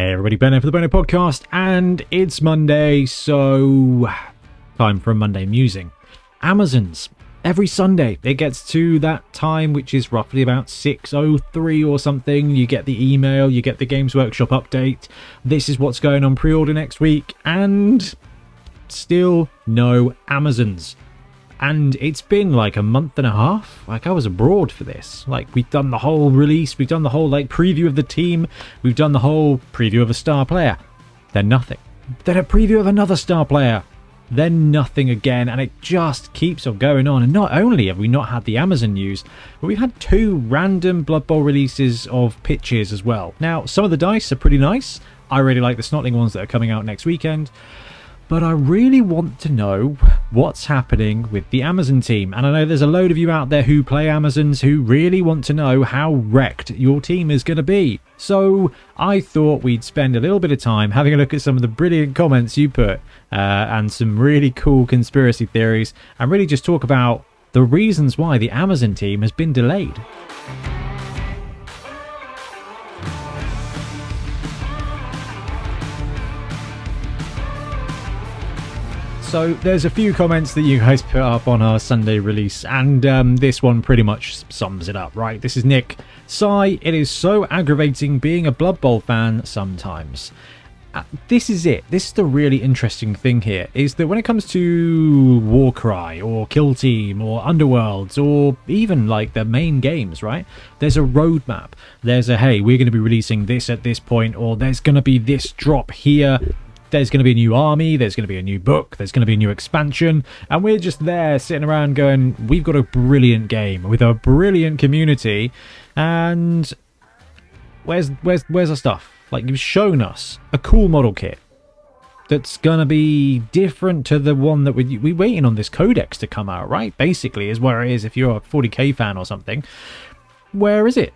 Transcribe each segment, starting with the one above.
Hey everybody, Ben here for the Bonehead podcast, and it's Monday, so time for a Monday musing. Amazons. Every Sunday it gets to that time, which is roughly about 6:03 or something. You get the email, you get the Games Workshop update. This is what's going on pre-order next week, and still no Amazons. And it's been like a month and a half. Like, I was abroad for this. Like, we've done the whole release, we've done the whole like preview of the team, we've done the whole preview of a star player. Then nothing. Then a preview of another star player. Then nothing again, and it just keeps on going on. And not only have we not had the Amazon news, but we've had 2 random Blood Bowl releases of pitches as well. Now, some of the dice are pretty nice. I really like the Snotling ones that are coming out next weekend. But I really want to know what's happening with the Amazon team. And I know there's a load of you out there who play Amazons who really want to know how wrecked your team is going to be. So I thought we'd spend a little bit of time having a look at some of the brilliant comments you put and some really cool conspiracy theories, and really just talk about the reasons why the Amazon team has been delayed. So there's a few comments that you guys put up on our Sunday release, and this one pretty much sums it up, right? This is Nick. Sigh, it is so aggravating being a Blood Bowl fan sometimes. This is it. This is the really interesting thing here, is that when it comes to Warcry or Kill Team or Underworlds or even like the main games, right? There's a roadmap. There's a, hey, we're going to be releasing this at this point, or there's going to be this drop here. There's going to be a new army, there's going to be a new book, there's going to be a new expansion, and we're just there sitting around going, we've got a brilliant game with a brilliant community, and where's our stuff? Like, you've shown us a cool model kit that's going to be different to the one that we're waiting on this codex to come out, right? Basically is where it is if you're a 40k fan or something. Where is it?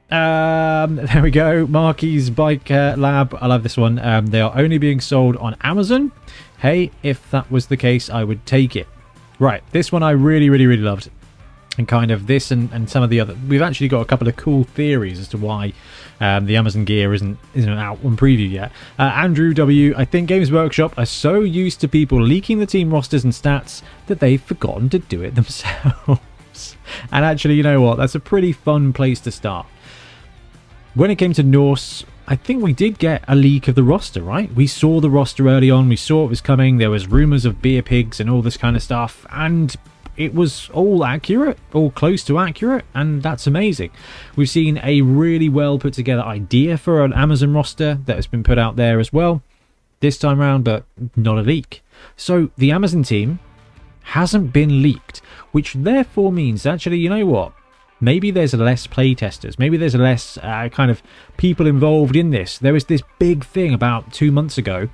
There we go. Marky's Bike Lab. I love this one. They are only being sold on Amazon. Hey, if that was the case, I would take it. Right, this one I really loved. And kind of this and some of the other. We've actually got a couple of cool theories as to why the Amazon gear isn't out on preview yet. Andrew W. I think Games Workshop are so used to people leaking the team rosters and stats that they've forgotten to do it themselves. And actually, you know what? That's a pretty fun place to start. When it came to Norse, I think we did get a leak of the roster, right? We saw the roster early on, we saw it was coming, there was rumours of beer pigs and all this kind of stuff, and it was all accurate, all close to accurate, and that's amazing. We've seen a really well put together idea for an Amazon roster that has been put out there as well this time around, but not a leak. So the Amazon team hasn't been leaked, which therefore means, actually, you know what? Maybe there's less playtesters. Maybe there's less kind of people involved in this. There was this big thing about 2 months ago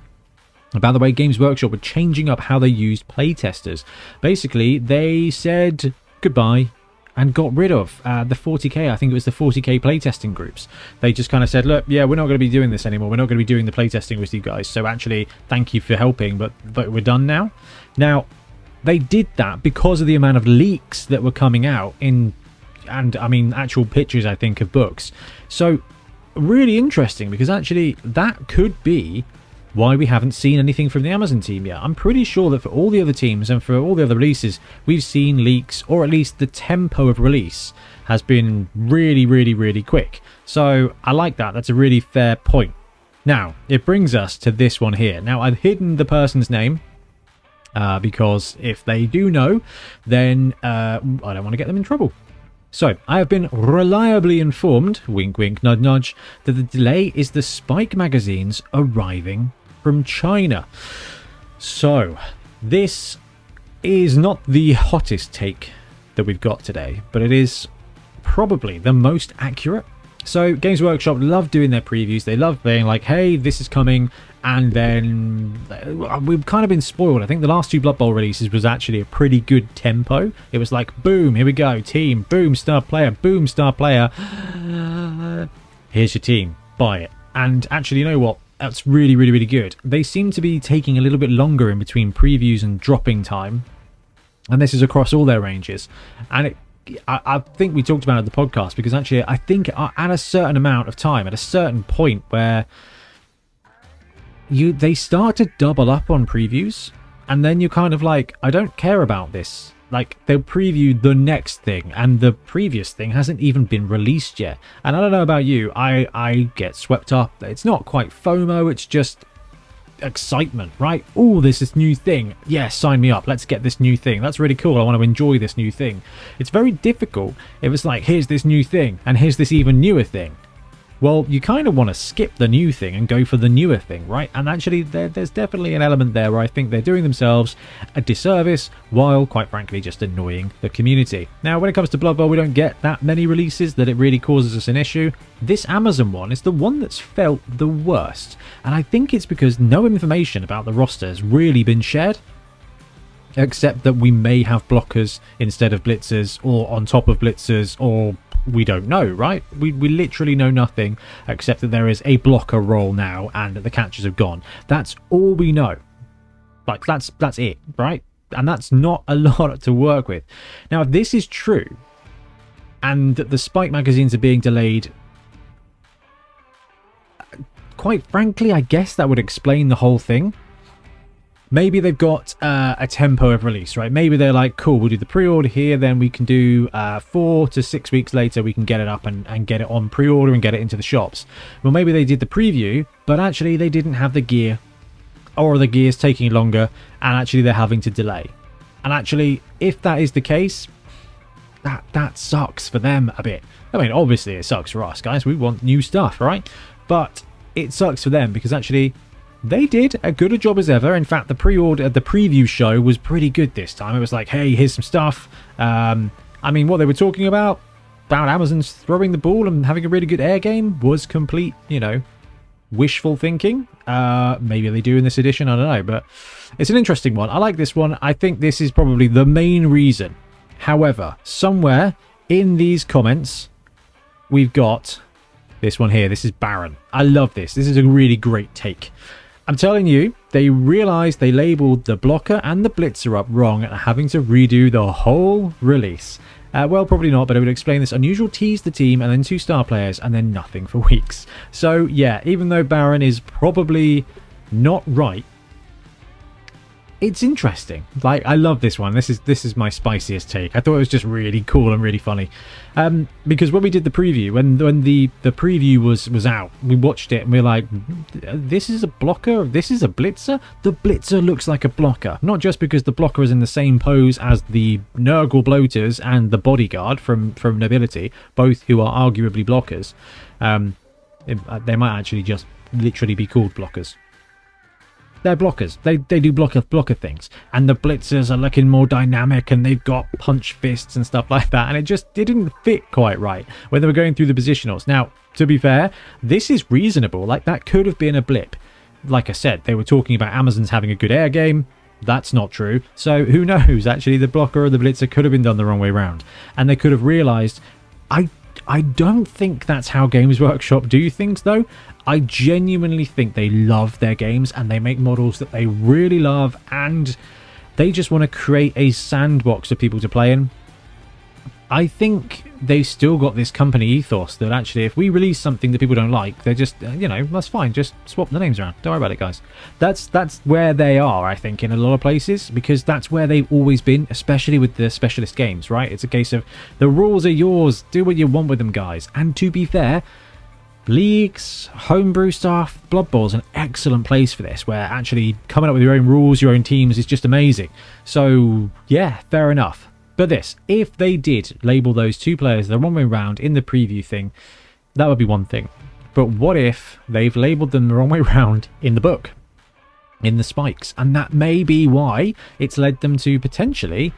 about the way Games Workshop were changing up how they used playtesters. Basically, they said goodbye and got rid of the 40k. I think it was the 40k playtesting groups. They just kind of said, look, yeah, we're not going to be doing this anymore. We're not going to be doing the playtesting with you guys. So actually, thank you for helping, but we're done now. Now, they did that because of the amount of leaks that were coming out and I mean actual pictures, I think, of books. So really interesting, because actually that could be why we haven't seen anything from the Amazon team yet. I'm pretty sure that for all the other teams and for all the other releases, we've seen leaks, or at least the tempo of release has been really quick. So I like that. That's a really fair point. Now it brings us to this one here. Now I've hidden the person's name because if they do know, then I don't want to get them in trouble. So, I have been reliably informed, wink wink nudge nudge, that the delay is the Spike magazines arriving from China. So, this is not the hottest take that we've got today, but it is probably the most accurate. So, Games Workshop love doing their previews. They love being like, hey, this is coming. And then we've kind of been spoiled. I think the last 2 Blood Bowl releases was actually a pretty good tempo. It was like, boom, here we go, team, boom, star player, boom, star player. Here's your team, buy it. And actually, you know what? That's really good. They seem to be taking a little bit longer in between previews and dropping time. And this is across all their ranges. And I think we talked about it at the podcast, because actually I think at a certain amount of time, at a certain point where they start to double up on previews, and then you're kind of like, I don't care about this. Like, they'll preview the next thing, and the previous thing hasn't even been released yet. And I don't know about you, I get swept up. It's not quite FOMO, it's just excitement, right? Oh, there's this new thing. Yeah, sign me up. Let's get this new thing. That's really cool. I want to enjoy this new thing. It's very difficult if it's like, here's this new thing, and here's this even newer thing. Well, you kind of want to skip the new thing and go for the newer thing, right? And actually, there's definitely an element there where I think they're doing themselves a disservice, while, quite frankly, just annoying the community. Now, when it comes to Blood Bowl, we don't get that many releases that it really causes us an issue. This Amazon one is the one that's felt the worst. And I think it's because no information about the roster has really been shared, except that we may have blockers instead of blitzers, or on top of blitzers, or we don't know, right? We literally know nothing except that there is a blocker role now and the catchers have gone. That's all we know. Like, that's it, right? And that's not a lot to work with. Now, if this is true, and the Spike magazines are being delayed, quite frankly, I guess that would explain the whole thing. Maybe they've got a tempo of release, right? Maybe they're like, cool, we'll do the pre-order here, then we can do 4 to 6 weeks later, we can get it up and get it on pre-order and get it into the shops. Well, maybe they did the preview, but actually they didn't have the gear, or the gear's taking longer, and actually they're having to delay. And actually, if that is the case, that sucks for them a bit. I mean, obviously it sucks for us, guys. We want new stuff, right? But it sucks for them, because actually they did as good a job as ever. In fact, the preview show was pretty good this time. It was like, hey, here's some stuff. I mean, what they were talking about Amazon's throwing the ball and having a really good air game, was complete, wishful thinking. Maybe they do in this edition, I don't know. But it's an interesting one. I like this one. I think this is probably the main reason. However, somewhere in these comments, we've got this one here. This is Baron. I love this. This is a really great take. I'm telling you, they realized they labeled the blocker and the blitzer up wrong and are having to redo the whole release. Well, probably not, but it would explain this unusual tease the team and then 2 star players and then nothing for weeks. So yeah, even though Baron is probably not right, it's interesting. Like, I love this one. This is my spiciest take. I thought it was just really cool and really funny. Because when we did the preview, when the preview was out, we watched it and we were like, this is a blocker, this is a blitzer. The blitzer looks like a blocker, not just because the blocker is in the same pose as the Nurgle bloaters and the bodyguard from Nobility, both who are arguably blockers. They might actually just literally be called blockers. They're blockers. They do blocker things. And the blitzers are looking more dynamic, and they've got punch fists and stuff like that. And it didn't fit quite right when they were going through the positionals. Now, to be fair, this is reasonable. Like, that could have been a blip. Like I said, they were talking about Amazon's having a good air game. That's not true. So who knows? Actually, the blocker or the blitzer could have been done the wrong way around. And they could have realized, I don't think that's how Games Workshop do things, though. I genuinely think they love their games and they make models that they really love, and they just want to create a sandbox for people to play in. I think they've still got this company ethos that actually, if we release something that people don't like, they're just, that's fine. Just swap the names around. Don't worry about it, guys. That's where they are, I think, in a lot of places, because that's where they've always been, especially with the specialist games, right? It's a case of the rules are yours. Do what you want with them, guys. And to be fair, leagues, homebrew stuff, Blood Bowl is an excellent place for this, where actually coming up with your own rules, your own teams is just amazing. So yeah, fair enough. But this, if they did label those 2 players the wrong way round in the preview thing, that would be one thing. But what if they've labeled them the wrong way round in the book, in the spikes? And that may be why it's led them to potentially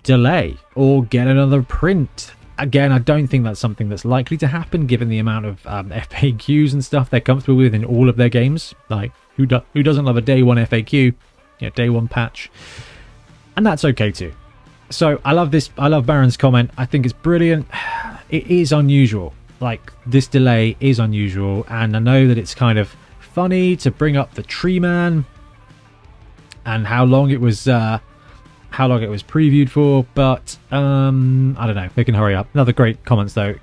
delay or get another print. Again, I don't think that's something that's likely to happen, given the amount of FAQs and stuff they're comfortable with in all of their games. Like, who doesn't love a day 1 FAQ? Day 1 patch. And that's okay too. So I love this. I love Baron's comment. I think it's brilliant. It is unusual. Like, this delay is unusual, and I know that it's kind of funny to bring up the Tree Man and how long it was how long it was previewed for, but I don't know. They can hurry up. Another great comments though.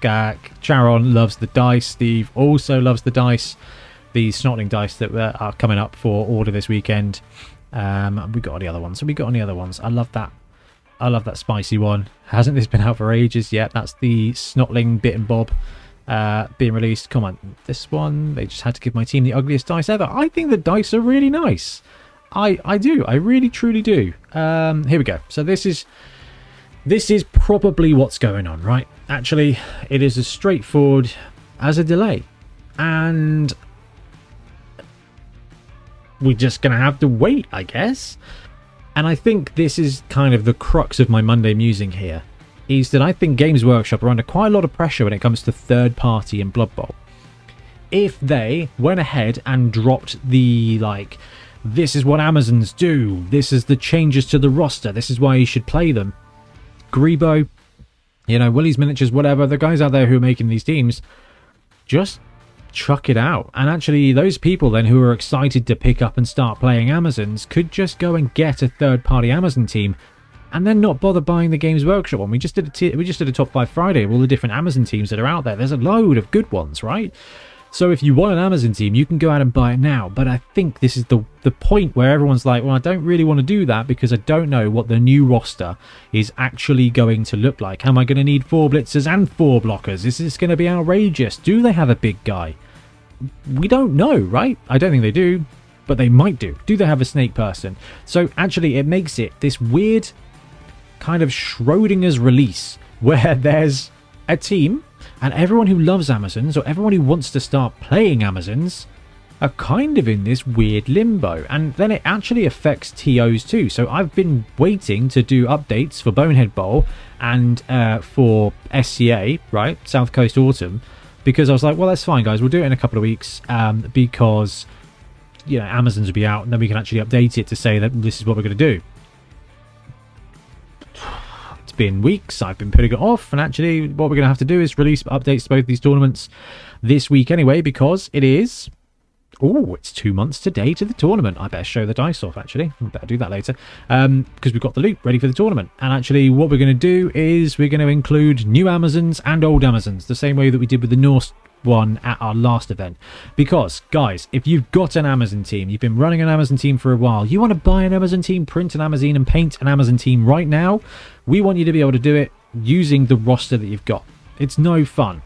Charon loves the dice. Steve also loves the dice. The Snotling dice that are coming up for order this weekend. We got any other ones? Have we got any other ones? I love that. I love that spicy one. Hasn't this been out for ages yet? That's the Snotling Bit and Bob being released. Come on, this one. They just had to give my team the ugliest dice ever. I think the dice are really nice. I do. I really truly do. Here we go. So this is probably what's going on, right? Actually, it is as straightforward as a delay. And we're just going to have to wait, I guess. And I think this is kind of the crux of my Monday musing here, is that I think Games Workshop are under quite a lot of pressure when it comes to third party in Blood Bowl. If they went ahead and dropped the, like, this is what Amazons do, this is the changes to the roster, this is why you should play them. Grebo, you know, Willie's Miniatures, whatever, the guys out there who are making these teams, just chuck it out. And actually those people then who are excited to pick up and start playing Amazons could just go and get a third-party Amazon team and then not bother buying the Games Workshop one. We just did a top 5 Friday of all the different Amazon teams that are out there. There's a load of good ones, right? So if you want an Amazon team, you can go out and buy it now. But I think this is the point where everyone's like, well, I don't really want to do that because I don't know what the new roster is actually going to look like. Am I going to need 4 blitzers and 4 blockers? Is this going to be outrageous? Do they have a big guy? We don't know, right? I don't think they do, but they might do. Do they have a snake person? So actually it makes it this weird kind of Schrodinger's release where there's a team and everyone who loves Amazons or everyone who wants to start playing Amazons are kind of in this weird limbo. And then it actually affects TOs too. So I've been waiting to do updates for Bonehead Bowl and for SCA, right? South Coast Autumn. Because I was like, well, that's fine, guys. We'll do it in a couple of weeks because, you know, Amazons will be out and then we can actually update it to say that this is what we're going to do. It's been weeks. I've been putting it off. And actually, what we're going to have to do is release updates to both these tournaments this week anyway, because it is... Oh, it's 2 months today to the tournament. I better show the dice off, actually. I better do that later. Because we've got the loot ready for the tournament. And actually, what we're going to do is we're going to include new Amazons and old Amazons, the same way that we did with the Norse one at our last event. Because, guys, if you've got an Amazon team, you've been running an Amazon team for a while, you want to buy an Amazon team, print an Amazon and paint an Amazon team right now, we want you to be able to do it using the roster that you've got. It's no fun.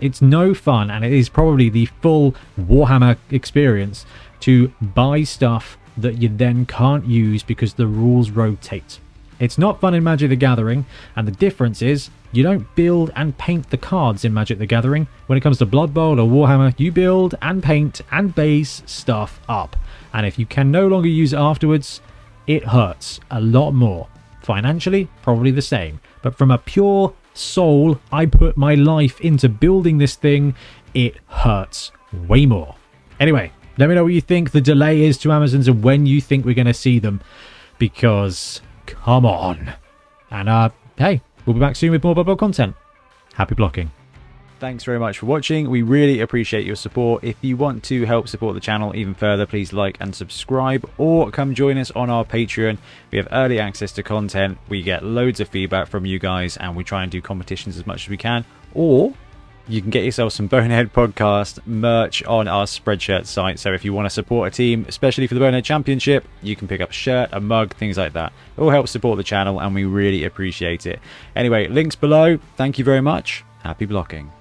It's no fun, and it is probably the full Warhammer experience to buy stuff that you then can't use because the rules rotate. It's not fun in Magic the Gathering, and the difference is you don't build and paint the cards in Magic the Gathering. When it comes to Blood Bowl or Warhammer, you build and paint and base stuff up. And if you can no longer use it afterwards, it hurts a lot more. Financially, probably the same. But from a pure soul, I put my life into building this thing, it hurts way more. Anyway, let me know what you think the delay is to Amazons and when you think we're going to see them, because come on. And hey, we'll be back soon with more Blood Bowl content. Happy blocking. Thanks very much for watching. We really appreciate your support. If you want to help support the channel even further, please like and subscribe, or come join us on our Patreon. We have early access to content, we get loads of feedback from you guys, and we try and do competitions as much as we can. Or you can get yourself some Bonehead Podcast merch on our Spreadshirt site. So if you want to support a team, especially for the Bonehead Championship, you can pick up a shirt, a mug, things like that. It all helps support the channel and we really appreciate it. Anyway, links below. Thank you very much. Happy blocking.